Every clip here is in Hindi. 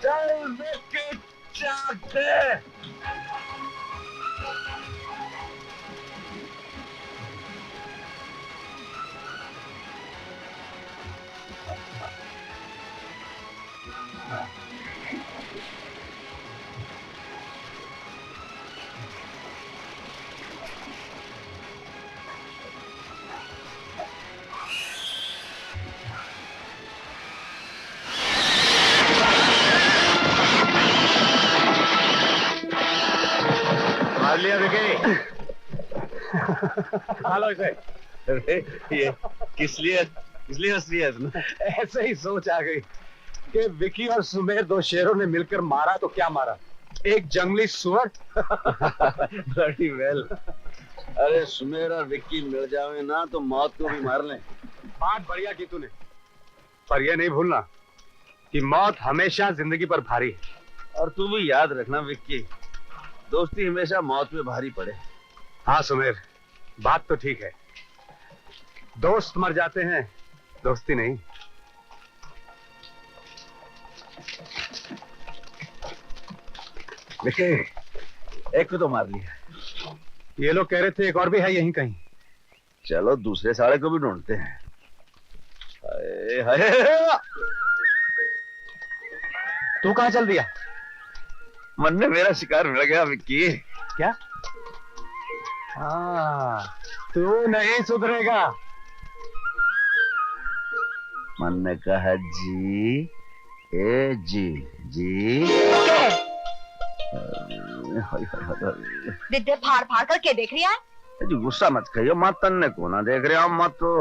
चल विकेट चाहते। मार लिया विकी। हालो इसे। ये किस लिए हंस रही है? ऐसे ही सोच आ गई कि विकी और सुमेर दो शेरों ने मिलकर मारा तो क्या मारा, एक जंगली सुअर। बड़ी वेल। अरे सुमेर और विक्की मिल जावे ना तो मौत को भी मार लें। बात बढ़िया की तूने, पर यह नहीं भूलना कि मौत हमेशा जिंदगी पर भारी है। और तू भी याद रखना विक्की, दोस्ती हमेशा मौत पे भारी पड़े। हाँ सुमेर, बात तो ठीक है, दोस्त मर जाते हैं, दोस्ती नहीं। विक्की, एक को तो मार लिया। ये लोग कह रहे थे एक और भी है यहीं कहीं। चलो दूसरे साले को भी ढूंढते हैं। हाय हाय, तू कहाँ चल दिया? मन ने मेरा शिकार मिल गया विक्की। क्या? हाँ, तू नहीं सुधरेगा। मन ने कहा जी, ए जी जी। दिद्दे फाड़ फाड़ कर क्या देख रही है? जी गुस्सा मत कहियो, मैं तन्ने को ना देख रहा हूँ, मैं तो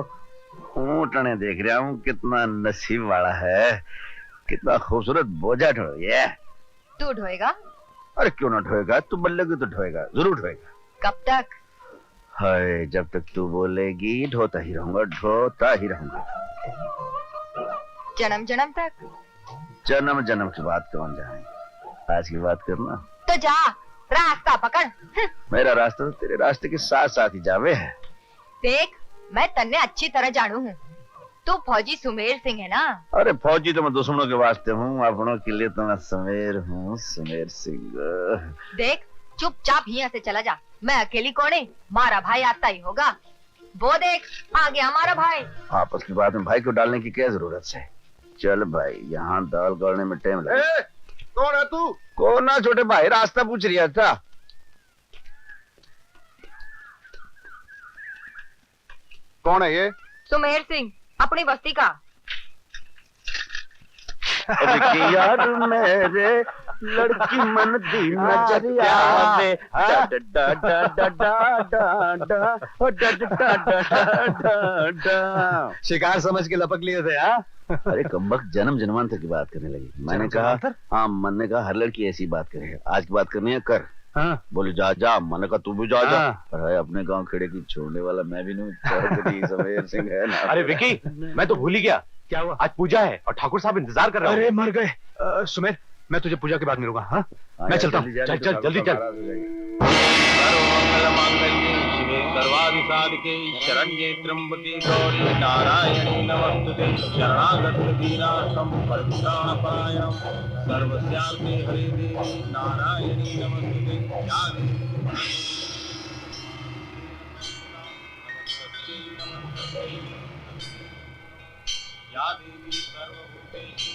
ऊँटने देख रहा हूँ। कितना नसीब वाला है, कितना खूबसूरत बोझा ढोया। तू ढोएगा? अरे क्यों ना ढोएगा, तू बोलेगी तो ढोएगा, जरूर ढोएगा। कब तक? हाय, जब तक तू बोलेगी ढोता ही रहूंगा, ढोता ही रहूंगा। जन्म जन्म तक? जन्म जन्म की बात कौन जाने, आज की बात करना। तो जा, रास्ता पकड़। मेरा रास्ता तो तेरे रास्ते के साथ साथ ही जावे है। देख, मैं तन्ने अच्छी तरह जानू हूँ, तू फौजी सुमेर सिंह है ना? अरे फौजी तो मैं दुश्मनों के वास्ते हूँ, अपनों के लिए तो मैं सुमेर हूँ, सुमेर सिंह। देख, चुपचाप यहाँ से चला जा, मैं अकेली कौन है, मारा भाई आता ही होगा। वो देख, आ गया हमारा भाई। आपस की बात में भाई को डालने की क्या जरूरत है? चल भाई, यहाँ दाल गलने में टाइम लगे। कौन है तू? कौन ना छोटे भाई, रास्ता पूछ रहा था। कौन है ये? सुमेर सिंह, अपनी बस्ती का। यार मेरे लड़की मन दी नजरिया वे, शिकार समझ के लपक लिए थे। हाँ, अरे कमबख्त जन्म जन्मांतर की बात करने लगी। मैंने कहा हाँ, मन ने कहा हर लड़की ऐसी बात करे, आज की बात करनी है कर। हाँ। बोले जा जा, मैंने कहा तू भी जा जा। हाँ। अरे अपने गांव खेड़े की छोड़ने वाला मैं भी नहीं, सुमेर सिंह है ना। अरे विकी, मैं तो भूल ही गया, क्या हुआ? आज पूजा है और ठाकुर साहब इंतजार कर रहे हैं। अरे मर गए। सुमेर, मैं तुझे पूजा के बाद मिलूंगा। हाँ, मैं चलता हूँ। चल चल जल्दी चल। सर्वादि साधके शरण्ये त्र्यंबके गौरी नारायणी नमस्तुते शरणागत दीनार्थं परित्राणपरायणं सर्वस्यार्थे हरे देवी नारायणी नमस्तुते या देवी सर्वभूतेषु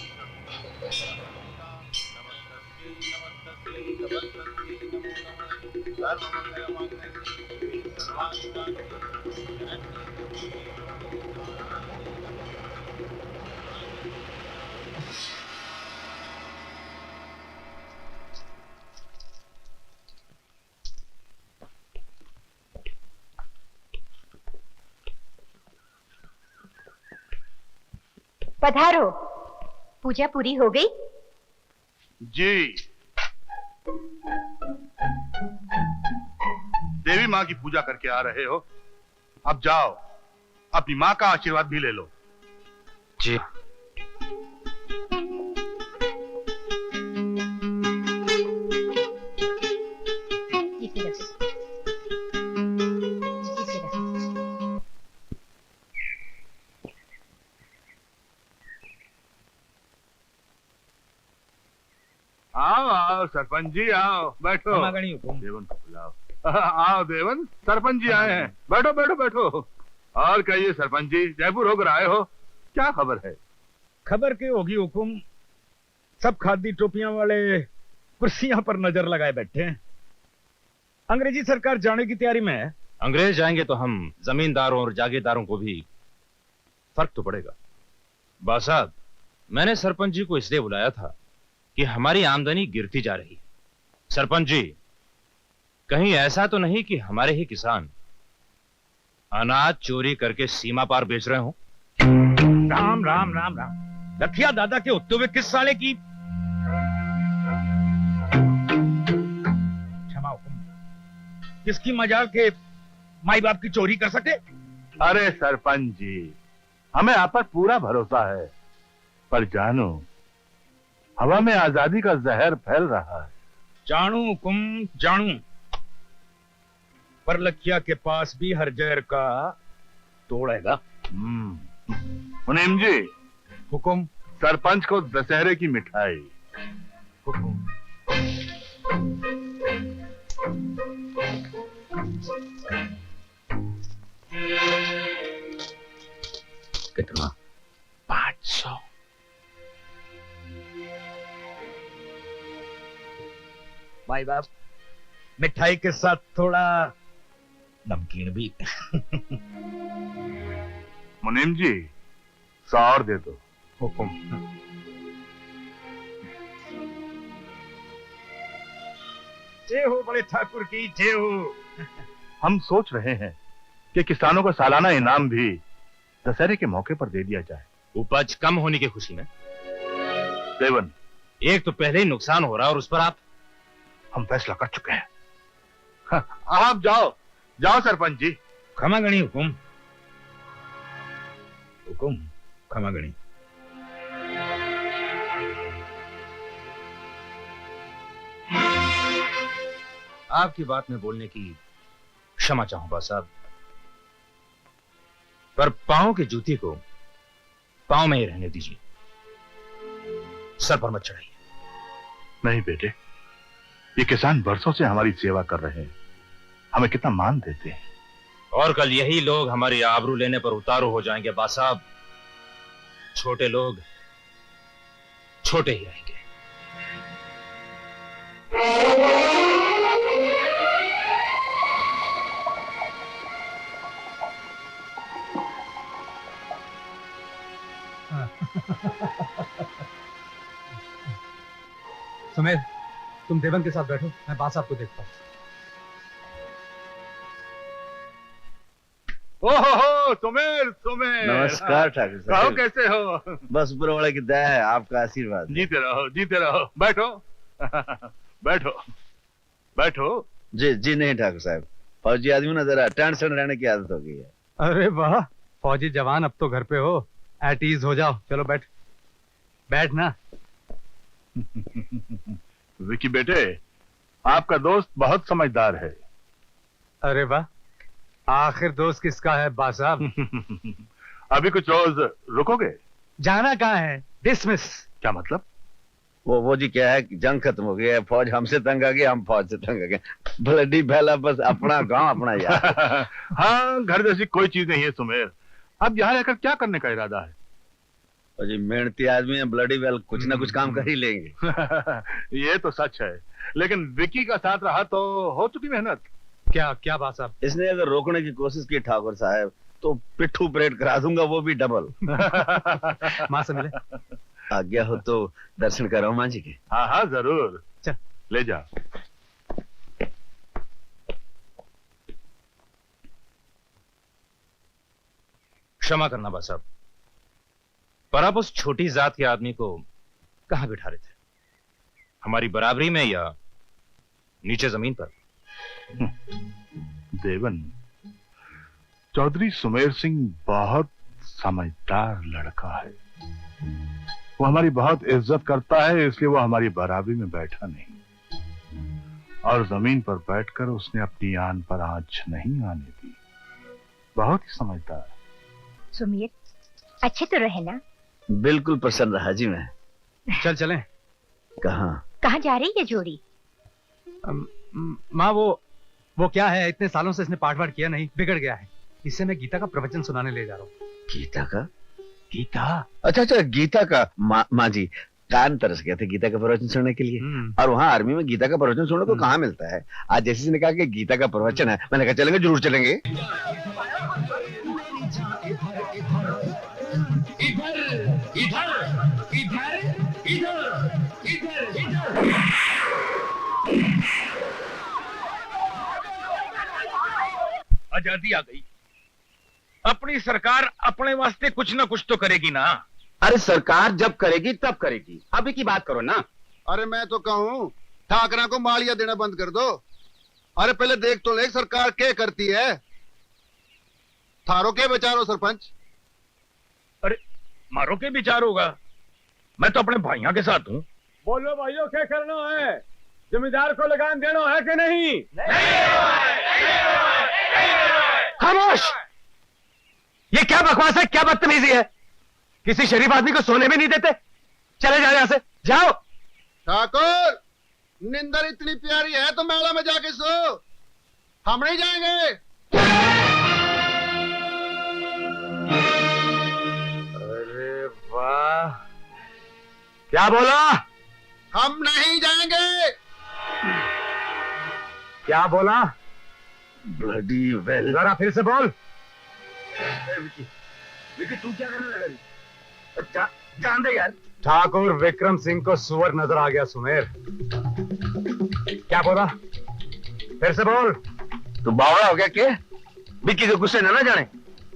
पधारो, पूजा पूरी हो गई? जी, देवी माँ की पूजा करके आ रहे हो, अब जाओ अपनी माँ का आशीर्वाद भी ले लो। जी। आओ सरपंच जी आओ, बैठो। देवन को बुलाओ। आओ देवन, सरपंच जी आए हैं, बैठो बैठो बैठो। और कहिए सरपंच जी, जयपुर होकर आए हो, क्या खबर है? खबर की होगी हुकुम, सब खादी टोपियां वाले कुर्सियां पर नजर लगाए बैठे हैं। अंग्रेजी सरकार जाने की तैयारी में है। अंग्रेज जाएंगे तो हम जमींदारों और जागीरदारों को भी फर्क तो पड़ेगा। बासाब, मैंने सरपंच जी को इसलिए बुलाया था कि हमारी आमदनी गिरती जा रही है। सरपंच जी, कहीं ऐसा तो नहीं कि हमारे ही किसान अनाज चोरी करके सीमा पार बेच रहे हो? राम राम राम राम, रथिया दादा के होते हुए किस साले की क्षमा हुकुम, किसकी मजाल के माई बाप की चोरी कर सके? अरे सरपंच जी, हमें आप पर पूरा भरोसा है, पर जानो हवा में आजादी का जहर फैल रहा है। जानू हुकुम जानू, पर लखिया के पास भी हर जहर का तोड़ेगा। मुनीम जी, हुकुम। सरपंच को दशहरे की मिठाई। हुकुम। कितना? 500। भाई बाप, मिठाई के साथ थोड़ा नमकीन भी। मुनीम जी, 100 और दे दो। हुकुम। जय हो बड़े ठाकुर की जय हो। हम सोच रहे हैं कि किसानों को सालाना इनाम भी दशहरे के मौके पर दे दिया जाए। उपज कम होने की खुशी में? देवन, एक तो पहले ही नुकसान हो रहा और उस पर आप। हम फैसला कर चुके हैं। हाँ, आप जाओ जाओ सरपंच जी। क्षमा गणी हुकुम। हुकुम, क्षमा गणी। आपकी बात में बोलने की क्षमा चाहूंगा साहब, पर पांव की जूती को पांव में ही रहने दीजिए, सर पर मत चढ़ाइए। नहीं बेटे, ये किसान बरसों से हमारी सेवा कर रहे हैं, हमें कितना मान देते हैं। और कल यही लोग हमारी आबरू लेने पर उतारू हो जाएंगे। बासाब, छोटे लोग छोटे ही रहेंगे। सुमेर, तुम देवन के साथ बैठो, मैं बात साहब को देखता हूँ। ओहो सुमेर, सुमेर। नमस्कार ठाकुर कहो साहब। कैसे हो? बस ऊपर वाले की दया है, आपका आशीर्वाद है। जीते रहो जीते रहो, बैठो। बैठो बैठो। जी जी नहीं ठाकुर साहब, फौजी आदमी ना जरा टेंशन रहने की आदत हो गई है। अरे वाह, फौजी जवान अब तो घर पे हो, एट ईज हो जाओ। चलो बैठ बैठ ना। विकी बेटे, आपका दोस्त बहुत समझदार है। अरे वाह, आखिर दोस्त किसका है बा साहब? अभी कुछ रोज रुकोगे? जाना कहाँ है? डिसमिस। क्या मतलब? वो जी क्या है कि जंग खत्म हो गया है, फौज हमसे तंग आ गई, हम फौज से तंग आ गए। ब्लडी फैला, बस अपना गांव अपना यार। हाँ, घर जैसी कोई चीज नहीं है सुमेर। अब यहाँ रहकर क्या करने का इरादा है? और जी मेहनती आदमी है, ब्लडी वेल कुछ ना कुछ काम कर ही लेंगे। ये तो सच है, लेकिन विकी का साथ रहा तो हो चुकी मेहनत। क्या क्या बात साहब? इसने अगर रोकने की कोशिश की ठाकुर साहब तो पिट्ठू परेड करा दूंगा, वो भी डबल। माँ से मिले। आज्ञा हो तो दर्शन करो माँ जी के। हाँ हाँ जरूर, चल ले जा। क्षमा करना बा साहब, पर आप उस छोटी जात के आदमी को कहां बिठा रहे थे? हमारी बराबरी में या नीचे जमीन पर? देवन, चौधरी सुमेर सिंह बहुत समझदार लड़का है। वो हमारी बहुत इज्जत करता है, इसलिए वो हमारी बराबरी में बैठा नहीं, और जमीन पर बैठकर उसने अपनी आन पर आंच नहीं आने दी। बहुत ही समझदार। सुमीर, अच्छे तो रहे ना? बिल्कुल पसंद रहा जी मैं। चल चलें। कहाँ? कहाँ जा रही है जोड़ी? माँ वो क्या है, इतने सालों से इसने पाठ वाठ किया नहीं, बिगड़ गया है। इससे मैं गीता का प्रवचन सुनाने ले जा रहा हूँ। गीता का? गीता? अच्छा, गीता का। माँ जी कान तरस गए थे गीता का प्रवचन सुनने के लिए, और वहाँ आर्मी में गीता का प्रवचन सुनने को कहाँ मिलता है। आज जैसे ने कहा कि गीता का प्रवचन है, मैंने कहा चलेंगे, जरूर चलेंगे। आजादी आ गई, अपनी सरकार अपने वास्ते कुछ ना कुछ तो करेगी ना। अरे सरकार जब करेगी तब करेगी, अभी की बात करो ना। अरे मैं तो कहूँ ठाकरा को मालिया देना बंद कर दो। अरे पहले देख तो ले सरकार क्या करती है। थारो के विचारो सरपंच? अरे मारो के विचार होगा, मैं तो अपने भाइयों के साथ हूँ। बोलो भाइयों, क्या करना है? जमींदार को लगान देना है कि नहीं? खामोश! ये क्या बकवास है, क्या बदतमीजी है? किसी शरीफ आदमी को सोने भी नहीं देते। चले जाओ यहाँ से, जाओ। ठाकुर, निंदर इतनी प्यारी है तो मेला में जाके सो, हम नहीं जाएंगे। अरे वाह, क्या बोला? हम नहीं जाएंगे। क्या बोला? Bloody well. जरा फिर से बोल। विकी तू क्या करने लगा? जान दे यार। ठाकुर विक्रम सिंह को सुअर नजर आ गया सुमेर। क्या बोला? फिर से बोल। तू बावड़ा हो गया क्या? विक्की के गुस्से ना जाने,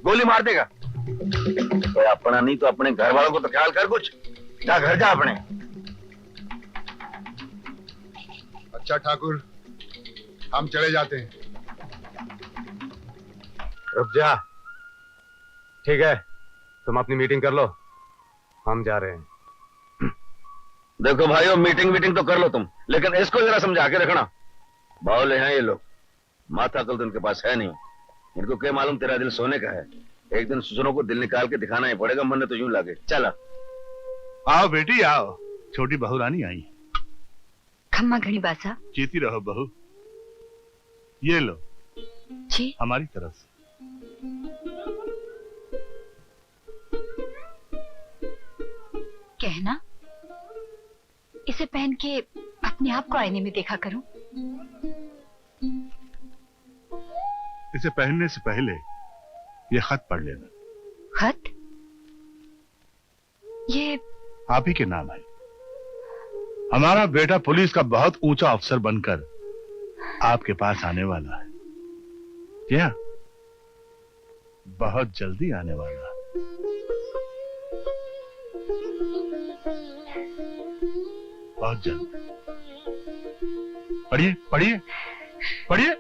गोली मार देगा। तो अपना नहीं तो अपने घर वालों को तो ख्याल कर कुछ। जा घर जा अपने। अच्छा ठाकुर, हम चले जाते हैं। रुक जा। ठीक है, तुम अपनी मीटिंग कर लो, हम जा रहे हैं। देखो भाइयों, मीटिंग तो कर लो तुम, लेकिन इसको जरा समझा के रखना। बावले हैं ये लोग, माथा कल तो इनके पास है नहीं। इनको क्या मालूम तेरा दिल सोने का है। एक दिन सुसनों को दिल निकाल के दिखाना ही पड़ेगा, मन तो यूं लागे। चला आओ बेटी आओ, छोटी बहू रानी आई। खम्मा घड़ी बासा। जीती रहो बहू। ये लो जी। हमारी तरफ से। कहना इसे पहन के अपने आप को आईने में देखा करूं। इसे पहनने से पहले ये खत पढ़ लेना। खत? ये आप ही के नाम है। हमारा बेटा पुलिस का बहुत ऊंचा अफसर बनकर आपके पास आने वाला है। क्या? बहुत जल्दी आने वाला है। बहुत जल्द। पढ़िए पढ़िए पढ़िए।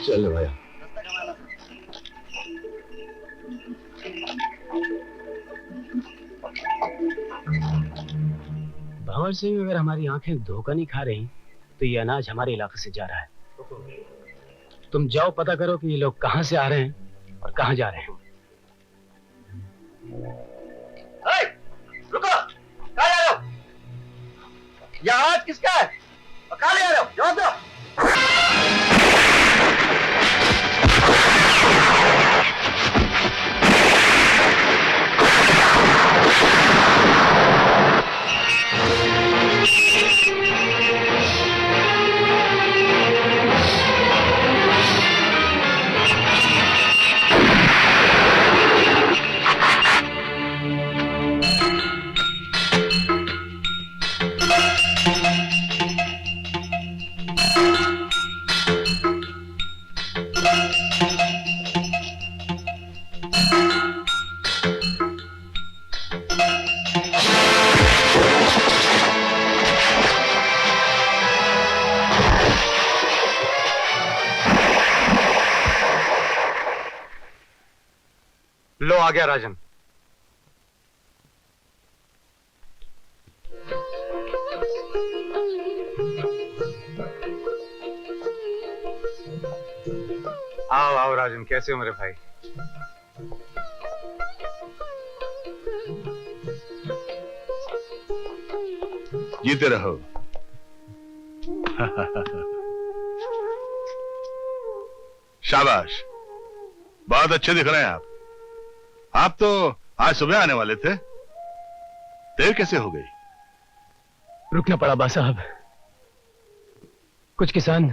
चलो भैया। भंवर सिंह, अगर हमारी आंखें धोखा नहीं खा रही तो ये अनाज हमारे इलाके से जा रहा है। तुम जाओ पता करो कि ये लोग कहां से आ रहे हैं और कहां जा रहे हैं। रुको, कहाँ जा रहे हो? ये अनाज किसका है? कहाँ ले आ रहे हो? जवाब दो। आ गया राजन। आओ आओ राजन, कैसे हो मेरे भाई? जीते रहो। शाबाश, बहुत अच्छे दिख रहे हैं आप। आप तो आज सुबह आने वाले थे, देर कैसे हो गई? रुकना पड़ा बा साहब। कुछ किसान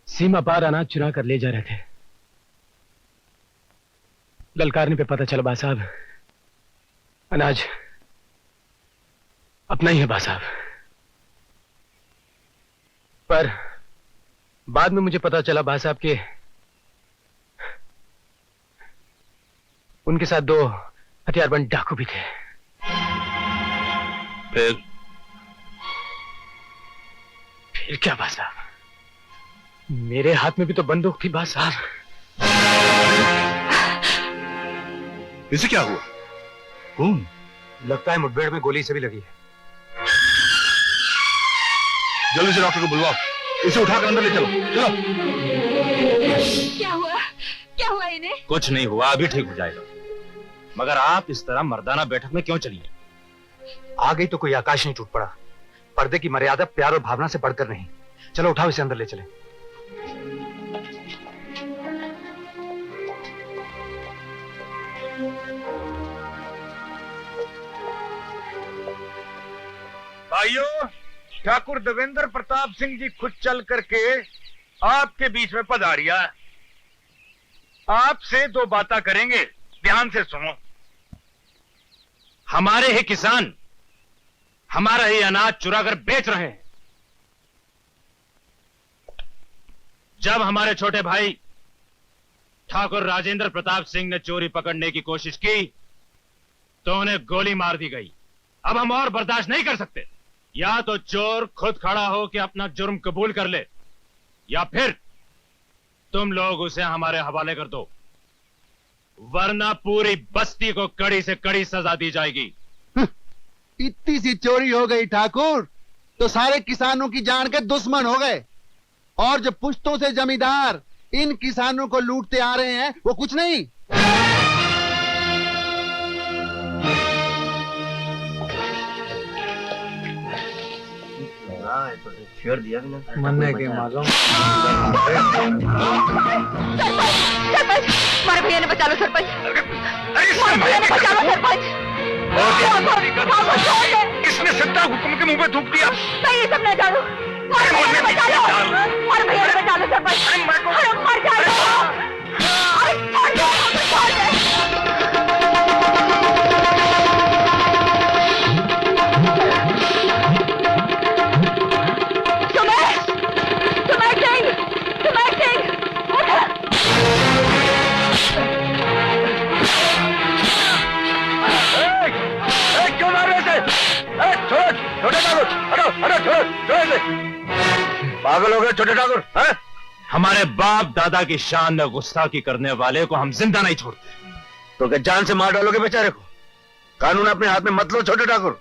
सीमा पार अनाज चुरा कर ले जा रहे थे। ललकारने पे पता चला बा साहब, अनाज अपना ही है बा साहब। पर बाद में मुझे पता चला बा साहब कि उनके साथ 2 हथियारबंद डाकू भी थे। फिर क्या बा साहब? मेरे हाथ में भी तो बंदूक थी बा साहब। इसे क्या हुआ? कौन? लगता है मुठभेड़ में गोली से भी लगी है। जल्दी से डॉक्टर को बुलवाओ, इसे उठाकर अंदर ले चलो। चलो। क्या हुआ इन्हें? कुछ नहीं हुआ, अभी ठीक हो जाएगा। मगर आप इस तरह मर्दाना बैठक में क्यों चली? आ गई तो कोई आकाश नहीं टूट पड़ा। पर्दे की मर्यादा प्यार और भावना से बढ़कर नहीं। चलो उठाओ, इसे अंदर ले चले। भाइयों, ठाकुर देवेंद्र प्रताप सिंह जी खुद चल करके आपके बीच में पधारिया। आपसे 2 बातें करेंगे, ध्यान से सुनो। हमारे ही किसान हमारा ही अनाज चुरा कर बेच रहे हैं। जब हमारे छोटे भाई ठाकुर राजेंद्र प्रताप सिंह ने चोरी पकड़ने की कोशिश की तो उन्हें गोली मार दी गई। अब हम और बर्दाश्त नहीं कर सकते। या तो चोर खुद खड़ा हो कि अपना जुर्म कबूल कर ले, या फिर तुम लोग उसे हमारे हवाले कर दो, वरना पूरी बस्ती को कड़ी से कड़ी सजा दी जाएगी। इतनी सी चोरी हो गई ठाकुर तो सारे किसानों की जान के दुश्मन हो गए। और जो पुश्तों से जमींदार इन किसानों को लूटते आ रहे हैं वो कुछ नहीं। छेड़ दिया मरने के मालूम। हमारे भैया ने बचा लो सरपंच। हमारे भैया ने बचा लो सरपंच। किसने सत्ता हुक्म के मुंह पे थूक दिया? मैं ये सब नहीं जानू। हमारे भैया ने बचा लो। हमारे भैया ने बचा लो सरपंच। अरे मर जाएगा। अरे छोड़ दो, छोड़ दे। पागल हो गए छोटे ठाकुर? हमारे बाप दादा की शान में गुस्ताखी करने वाले को हम जिंदा नहीं छोड़ते। तो क्या जान से मार डालोगे बेचारे को? कानून अपने हाथ में मत लो छोटे ठाकुर।